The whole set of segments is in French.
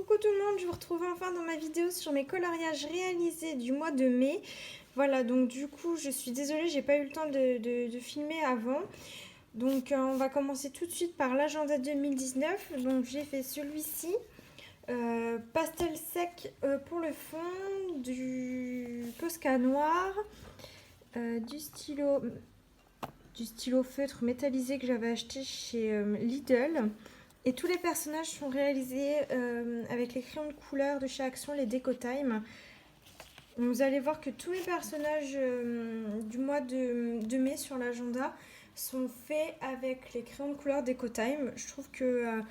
Coucou tout le monde, je vous retrouve enfin dans ma vidéo sur mes coloriages réalisés du mois de mai. Voilà, donc du coup, je suis désolée, j'ai pas eu le temps de filmer avant. Donc on va commencer tout de suite par l'agenda 2019. Donc j'ai fait celui-ci, pastel sec pour le fond, du Posca noir, du stylo feutre métallisé que j'avais acheté chez Lidl. Et tous les personnages sont réalisés avec les crayons de couleur de chez Action, les Déco Time. Vous allez voir que tous les personnages du mois de mai sur l'agenda sont faits avec les crayons de couleur Déco Time. Je trouve que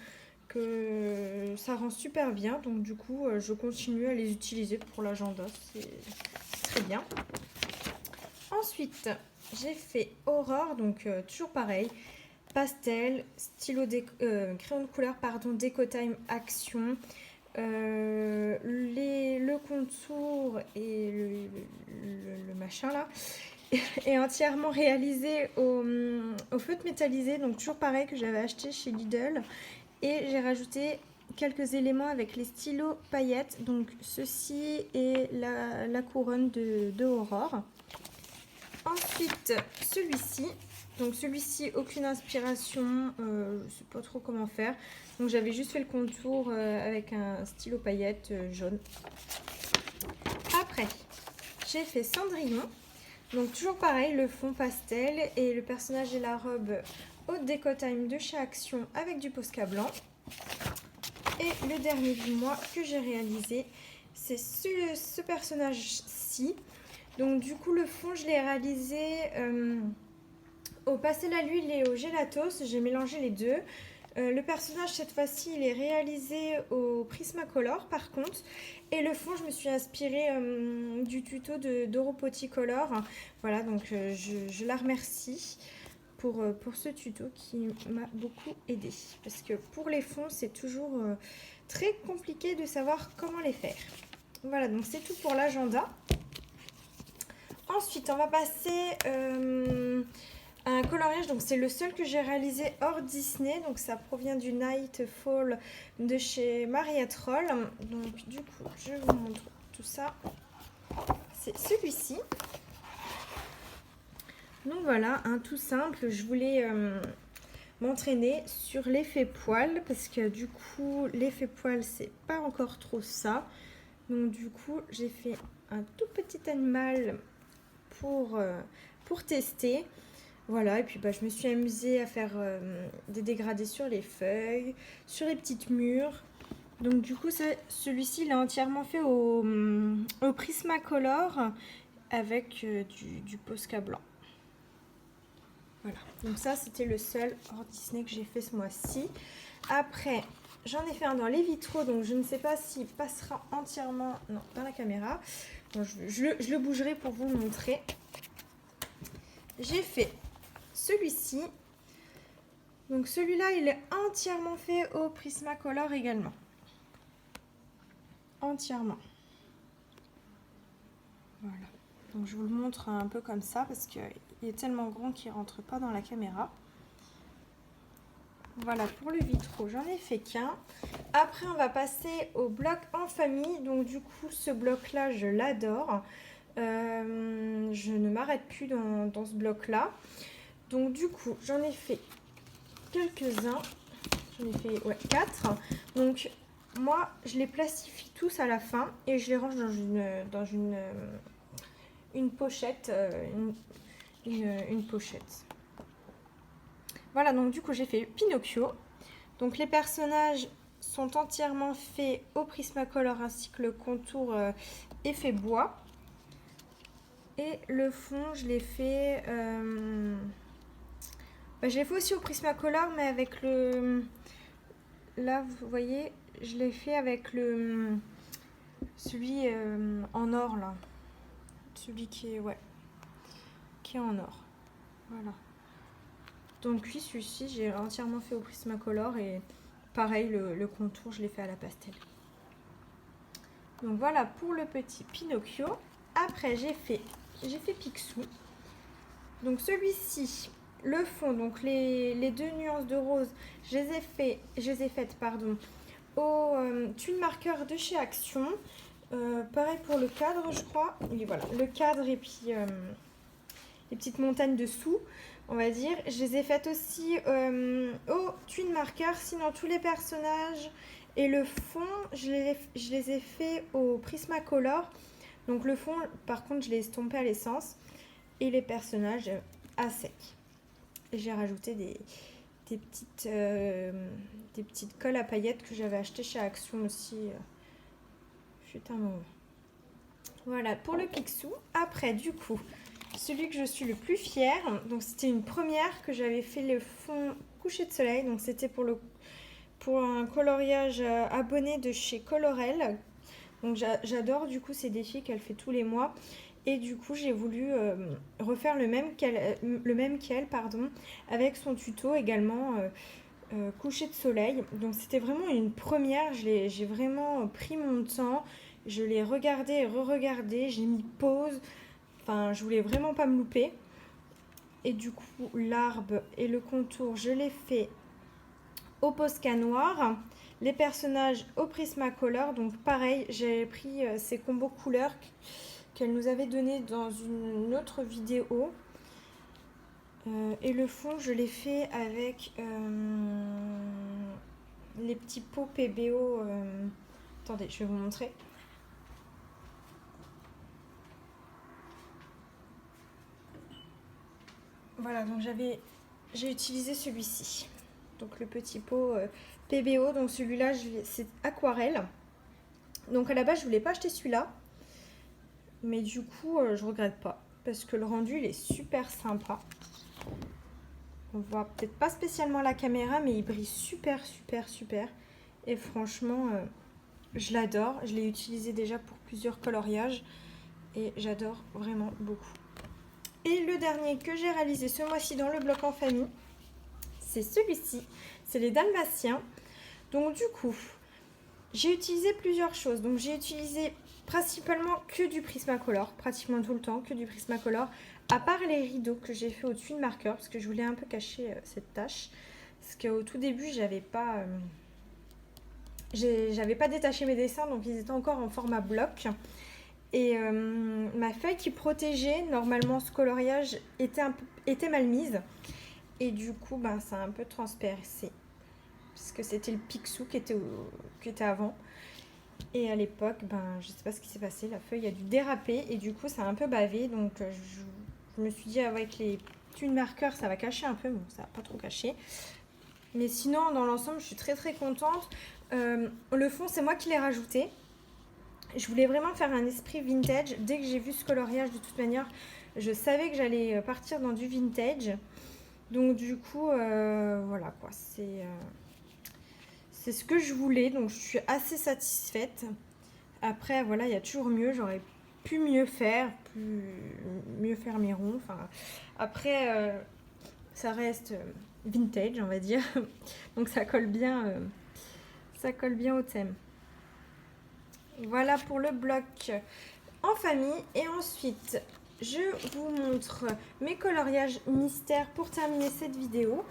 ça rend super bien. Donc du coup, je continue à les utiliser pour l'agenda. C'est très bien. Ensuite, j'ai fait Aurore, donc toujours pareil. Pastel, crayon de couleur, pardon, Déco Time Action. Le contour et le machin là est entièrement réalisé au feutre métallisé, donc toujours pareil que j'avais acheté chez Lidl. Et j'ai rajouté quelques éléments avec les stylos paillettes, donc ceci et la couronne de Aurore. Ensuite, celui-ci. Donc celui-ci, aucune inspiration, je ne sais pas trop comment faire. Donc j'avais juste fait le contour avec un stylo paillette jaune. Après, j'ai fait Cendrillon. Donc toujours pareil, le fond pastel et le personnage et la robe au Déco Time de chez Action avec du Posca blanc. Et le dernier du mois que j'ai réalisé, c'est ce personnage-ci. Donc du coup le fond je l'ai réalisé au pastel à l'huile et au gelatos, j'ai mélangé les deux. Le personnage cette fois-ci il est réalisé au Prismacolor par contre. Et le fond je me suis inspirée du tuto d'Europoticolor. Voilà, donc je la remercie pour ce tuto qui m'a beaucoup aidé. Parce que pour les fonds c'est toujours très compliqué de savoir comment les faire. Voilà, donc c'est tout pour l'agenda. Ensuite, on va passer à un coloriage. Donc, c'est le seul que j'ai réalisé hors Disney. Donc, ça provient du Nightfall de chez Maria Troll. Donc, du coup, je vous montre tout ça. C'est celui-ci. Donc, voilà, un tout simple. Je voulais m'entraîner sur l'effet poil. Parce que, du coup, l'effet poil, c'est pas encore trop ça. Donc, du coup, j'ai fait un tout petit animal pour tester. Voilà, et puis je me suis amusée à faire des dégradés sur les feuilles, sur les petites mûres. Donc du coup, celui-ci, il est entièrement fait au Prismacolor avec du Posca blanc. Voilà, donc ça, c'était le seul hors Disney que j'ai fait ce mois-ci. Après, j'en ai fait un dans les vitraux, donc je ne sais pas s'il passera entièrement dans la caméra. Bon, je le bougerai pour vous le montrer. J'ai fait celui-ci. Donc celui-là, il est entièrement fait au Prismacolor également. Entièrement. Voilà. Donc je vous le montre un peu comme ça parce qu'il est tellement grand qu'il ne rentre pas dans la caméra. Voilà, pour le vitraux, j'en ai fait qu'un. Après, on va passer au bloc en famille. Donc du coup, ce bloc-là, je l'adore. Je ne m'arrête plus dans ce bloc-là. Donc du coup, j'en ai fait quelques-uns. J'en ai fait 4. Donc moi, je les plastifie tous à la fin et je les range dans une pochette. Une pochette. Voilà, donc du coup, j'ai fait Pinocchio. Donc les personnages sont entièrement faits au Prismacolor ainsi que le contour effet bois. Et le fond, je l'ai fait... je l'ai fait aussi au Prismacolor, mais avec le... Là, vous voyez, je l'ai fait avec celui en or, là. Celui qui est en or. Voilà. Donc oui, celui-ci, j'ai entièrement fait au Prismacolor et pareil, le contour, je l'ai fait à la pastel. Donc voilà pour le petit Pinocchio. Après, j'ai fait Picsou. Donc celui-ci, le fond, donc les deux nuances de rose, je les ai faites au twin marker de chez Action. Pareil pour le cadre, je crois. Oui, voilà, le cadre et puis les petites montagnes dessous, on va dire. Je les ai faites aussi au twin marker, sinon tous les personnages et le fond, je les ai fait au Prismacolor. Donc le fond, par contre, je l'ai estompé à l'essence et les personnages à sec. Et j'ai rajouté des petites colles à paillettes que j'avais achetées chez Action aussi. Fut un moment. Voilà pour le Picsou. Après, du coup, celui que je suis le plus fière, donc c'était une première que j'avais fait le fond coucher de soleil. Donc c'était pour un coloriage abonné de chez Colorel. Donc j'adore du coup ces défis qu'elle fait tous les mois. Et du coup, j'ai voulu refaire le même qu'elle, pardon, avec son tuto également coucher de soleil. Donc c'était vraiment une première, j'ai vraiment pris mon temps, je l'ai regardé et re-regardé, j'ai mis pause, enfin je voulais vraiment pas me louper. Et du coup, l'arbre et le contour, je l'ai fait au Posca noir. Les personnages au Prismacolor, donc pareil, j'ai pris ces combos couleurs qu'elle nous avait donné dans une autre vidéo. Et le fond, je l'ai fait avec les petits pots PBO. Attendez, je vais vous montrer. Voilà, donc j'ai utilisé celui-ci. Donc le petit pot PBO. Donc celui-là, c'est aquarelle. Donc à la base, je voulais pas acheter celui-là. Mais du coup, je regrette pas. Parce que le rendu, il est super sympa. On voit peut-être pas spécialement la caméra, mais il brille super, super, super. Et franchement, je l'adore. Je l'ai utilisé déjà pour plusieurs coloriages. Et j'adore vraiment beaucoup. Et le dernier que j'ai réalisé ce mois-ci dans le bloc en famille, c'est celui-ci. C'est les Dalmatiens. Donc du coup, j'ai utilisé plusieurs choses. Donc j'ai utilisé principalement que du Prismacolor, pratiquement tout le temps, que du Prismacolor, à part les rideaux que j'ai fait au twin marker, parce que je voulais un peu cacher cette tache. Parce qu'au tout début, j'avais pas détaché mes dessins, donc ils étaient encore en format bloc. Et ma feuille qui protégeait normalement ce coloriage était mal mise. Et du coup, ben, ça a un peu transpercé. Parce que c'était le Picsou qui était avant. Et à l'époque, ben, je sais pas ce qui s'est passé. La feuille a dû déraper. Et du coup, ça a un peu bavé. Donc, je me suis dit, avec les twin markers, ça va cacher un peu. Bon, ça va pas trop cacher. Mais sinon, dans l'ensemble, je suis très très contente. Le fond, c'est moi qui l'ai rajouté. Je voulais vraiment faire un esprit vintage. Dès que j'ai vu ce coloriage, de toute manière, je savais que j'allais partir dans du vintage. Donc du coup, voilà quoi, c'est ce que je voulais. Donc je suis assez satisfaite. Après, voilà, il y a toujours mieux. J'aurais pu mieux faire mes ronds. Enfin, après, ça reste vintage, on va dire. Donc ça colle bien au thème. Voilà pour le bloc en famille. Et ensuite, je vous montre mes coloriages mystères pour terminer cette vidéo.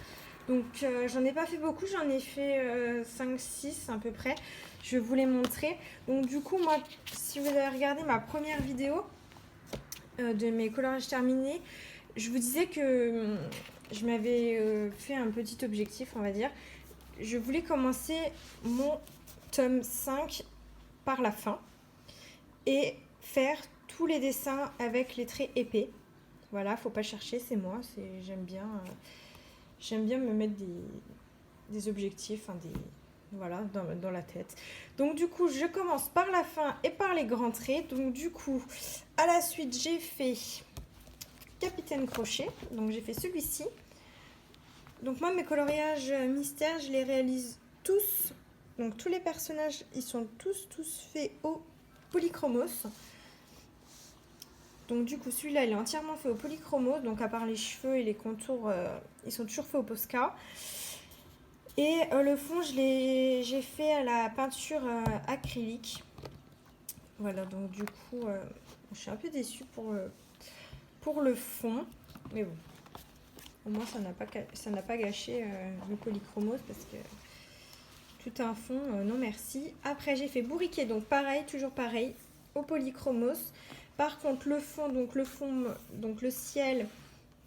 Donc j'en ai pas fait beaucoup, j'en ai fait 5-6 à peu près. Je vais vous les montrer. Donc du coup, moi, si vous avez regardé ma première vidéo de mes coloriages terminés, je vous disais que je m'avais fait un petit objectif, on va dire. Je voulais commencer mon tome 5 par la fin et faire tous les dessins avec les traits épais. Voilà, faut pas chercher, c'est moi, j'aime bien me mettre des objectifs, voilà, dans la tête. Donc du coup, je commence par la fin et par les grands traits. Donc du coup, à la suite, j'ai fait Capitaine Crochet. Donc j'ai fait celui-ci. Donc moi, mes coloriages mystères, je les réalise tous. Donc tous les personnages, ils sont tous faits au polychromos. Donc du coup, celui-là, il est entièrement fait au polychromos. Donc à part les cheveux et les contours, ils sont toujours faits au Posca. Et le fond, j'ai fait à la peinture acrylique. Voilà, donc du coup, je suis un peu déçue pour le fond. Mais bon, au moins ça n'a pas gâché le polychromos parce que tout un fond, non merci. Après j'ai fait bourriquet, donc pareil, toujours pareil, au polychromos. Par contre le fond, donc le ciel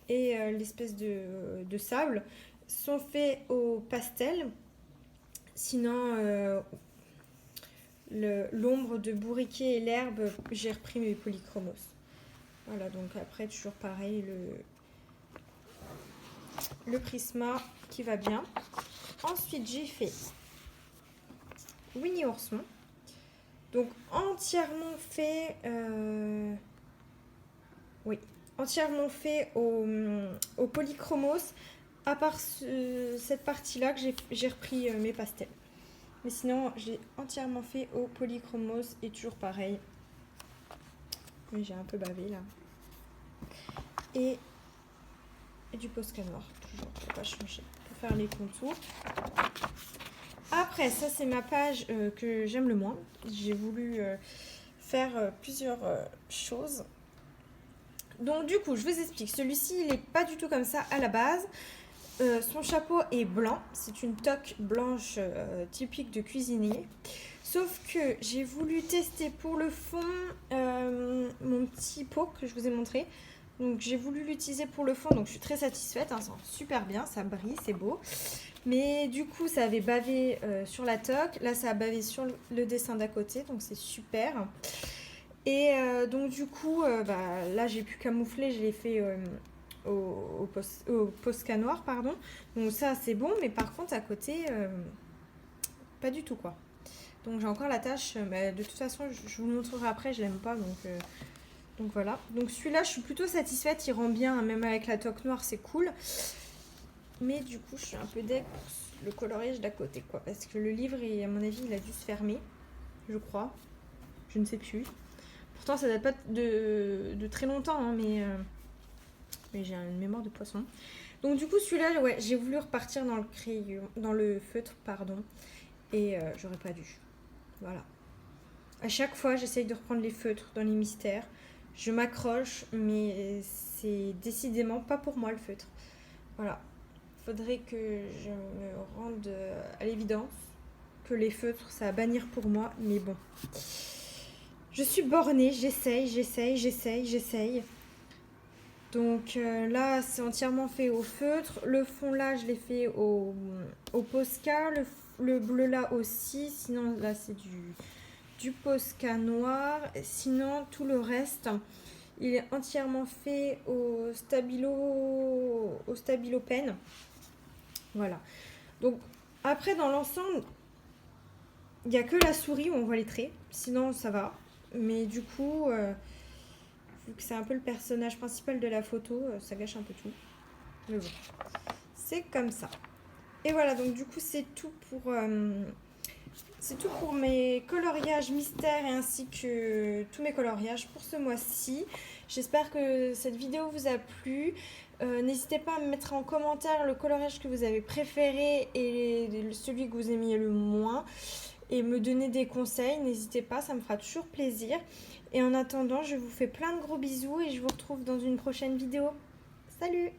et l'espèce de sable sont faits au pastel. Sinon l'ombre de bourriquet et l'herbe, j'ai repris mes polychromos. Voilà, donc après toujours pareil, le prisma qui va bien. Ensuite j'ai fait Winnie Ourson, donc entièrement fait entièrement fait au polychromos, à part cette partie là que j'ai repris mes pastels, mais sinon j'ai entièrement fait au polychromos et toujours pareil. Mais j'ai un peu bavé là. Et du Posca noir, toujours, faut pas changer, pour faire les contours. Après, ça c'est ma page que j'aime le moins. J'ai voulu faire plusieurs choses. Donc du coup, je vous explique. Celui-ci, il n'est pas du tout comme ça à la base. Son chapeau est blanc. C'est une toque blanche typique de cuisinier. Sauf que j'ai voulu tester pour le fond mon petit pot que je vous ai montré. Donc j'ai voulu l'utiliser pour le fond, donc je suis très satisfaite, hein, ça sent super bien, ça brille, c'est beau. Mais du coup ça avait bavé sur la toque, là ça a bavé sur le dessin d'à côté, donc c'est super. Et donc du coup, là j'ai pu camoufler, je l'ai fait au Posca noir, pardon. Donc ça c'est bon, mais par contre à côté, pas du tout quoi. Donc j'ai encore la tâche, de toute façon je vous le montrerai après, je l'aime pas, donc voilà. Donc celui-là, je suis plutôt satisfaite. Il rend bien, hein, même avec la toque noire, c'est cool. Mais du coup, je suis un peu deg pour le coloriage d'à côté, quoi. Parce que le livre, à mon avis, il a dû se fermer. Je crois. Je ne sais plus. Pourtant, ça date pas de très longtemps, hein, mais j'ai une mémoire de poisson. Donc du coup, celui-là, ouais, j'ai voulu repartir dans le crayon, dans le feutre, pardon. Et j'aurais pas dû. Voilà. À chaque fois, j'essaye de reprendre les feutres dans les mystères. Je m'accroche, mais c'est décidément pas pour moi le feutre. Voilà. Faudrait que je me rende à l'évidence que les feutres, ça va bannir pour moi. Mais bon. Je suis bornée, j'essaye. Donc là, c'est entièrement fait au feutre. Le fond là, je l'ai fait au Posca. Le bleu là aussi. Sinon, là, c'est du Posca noir. Sinon, tout le reste, il est entièrement fait au Stabilo pen. Voilà. Donc, après, dans l'ensemble, il n'y a que la souris où on voit les traits. Sinon, ça va. Mais du coup, vu que c'est un peu le personnage principal de la photo, ça gâche un peu tout. Mais bon, c'est comme ça. Et voilà, donc du coup, c'est tout pour mes coloriages mystères et ainsi que tous mes coloriages pour ce mois-ci. J'espère que cette vidéo vous a plu. N'hésitez pas à me mettre en commentaire le coloriage que vous avez préféré et celui que vous aimiez le moins. Et me donner des conseils, n'hésitez pas, ça me fera toujours plaisir. Et en attendant, je vous fais plein de gros bisous et je vous retrouve dans une prochaine vidéo. Salut!